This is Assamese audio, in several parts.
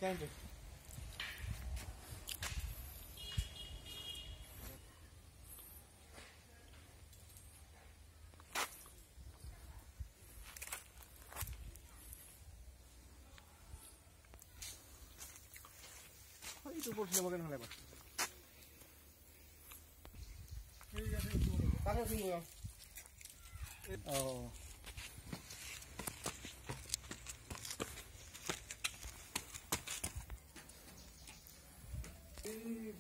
Thank you. Itu pun sudah makan hal apa? Taruh sini ya. Oh.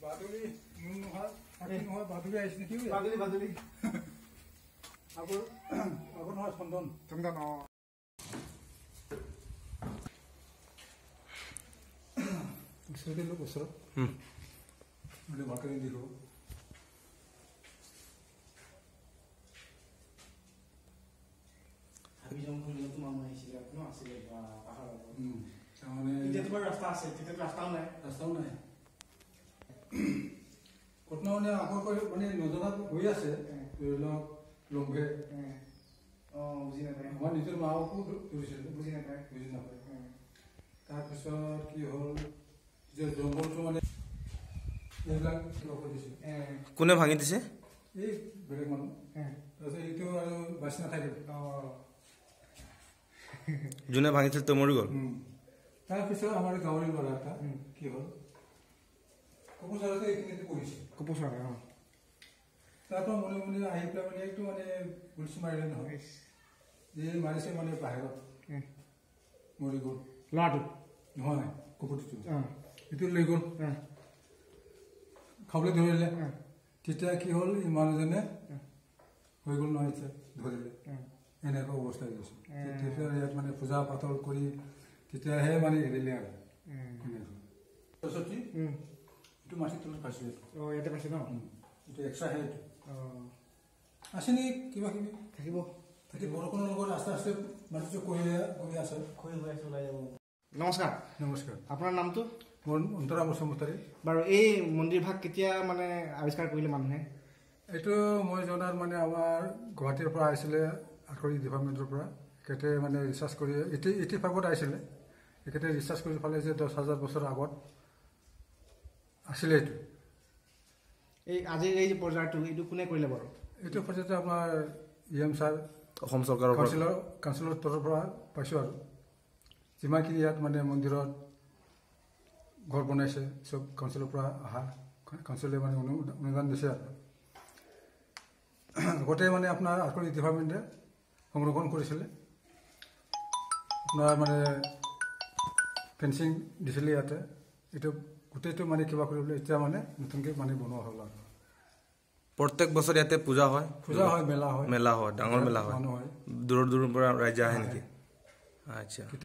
बादुली मुनुहा मुनुहा बादुली आइस नेকি बादुली बादुली আগৰ নহয় চন্দন চন্দন অ ওচৰতে লোক ওচৰত মানে বাকৰি দিলো আমি যখন নতুন মানুহ আহিছিল ন আছিল পাহাৰৰ মানে এতিয়া তোমাৰ ৰাস্তা আছে তেতিয়া ৰাস্তাও নাই ঘটনা মানে আগৰ মানে নজনাত হৈ আছে ধৰি লওক লংঘে বুজি নাপায় আমাৰ নিজৰ মাকো ধৰিছিল বুজি নাপায় তাৰপিছত কি হ'ল যে জংঘলটো মানে এইবিলাক লগ দিছিল কোনে ভাঙি দিছে এই বেলেগ মানুহ তাৰপিছত এইটো আৰু বাচি নাথাকিল যোনে ভাঙিছিল তো মৰি গ'ল তাৰপিছত আমাৰ গাঁৱৰ ল'ৰা এটা কি হ'ল কপুচাৰতে এইখিনিতে পঢ়িছিল কপুচাৰ তাৰপৰা মনে মনে আহি পেলাই মানে একটু মানে গুলচি মাৰিলে নহয় যে মাৰিছে মানে বাহিৰত মৰি গ'ল ল'ৰাটো নহয় কুকুৰটো এইটো লৈ গ'ল খাবলৈ ধৰিলে তেতিয়া কি হ'ল এই মানুহজনে হৈ গ'ল নহয় এতিয়া ধৰিলে এনেকুৱা অৱস্থা হৈ গৈছে তেতিয়া ইয়াত মানে পূজা পাতল কৰি তেতিয়াহে মানে এৰিলে আৰু সৰস্বতী এইটো মাটিৰ তলত পাইছিলে ইয়াতে পাইছে ন এইটো এক্সট্ৰা হে এইটো আছে নি কিবা কিবি থাকিব এতিয়া বৰষুণৰ লগত আস্তে আস্তে মাটিটো কমি আছে ওলাই যাব নমস্কাৰ নমস্কাৰ আপোনাৰ নামটো মোৰ অন্তৰাম বসুমতাৰী বাৰু এই মন্দিৰ ভাগ কেতিয়া মানে আৱিষ্কাৰ কৰিলে মানুহে এইটো মই জনাত মানে আমাৰ গুৱাহাটীৰ পৰা আহিছিলে আৰ্কিঅলজি ডিপাৰ্টমেণ্টৰ পৰা এখেতে মানে ৰিচাৰ্চ কৰি 85ত আহিছিলে এখেতে ৰিচাৰ্চ কৰি পালে যে 10,000 বছৰ আগত আছিলে এইটো এই আজিৰ এই যে পৰ্যায়টো এইটো কোনে কৰিলে বাৰু এইটো পৰ্যায়তে আমাৰ EM ছাৰ অসম চৰকাৰৰ কাউন্সিলৰ তৰফৰ পৰা পাইছোঁ আৰু যিমানখিনি ইয়াত মানে মন্দিৰত ঘৰ বনাইছে চব কাউন্সিলৰ পৰা অহা কাউন্সিলে মানে অনুদান দিছে আৰু গোটেই মানে আপোনাৰ আৰ্কিঅলজি ডিপাৰ্টমেণ্টে সংৰক্ষণ কৰিছিলে আপোনাৰ মানে ফেন্সিং দিছিলে ইয়াতে এইটো গোটেইটো মানে কিবা কৰিবলৈ এতিয়া মানে নতুনকৈ মানে বনোৱা হ'ল আৰু প্ৰত্যেক বছৰ ইয়াতে পূজা হয় মেলা হয় ডাঙৰ মেলা হয় দূৰৰ পৰা ৰাইজ আহে নেকি আচ্ছা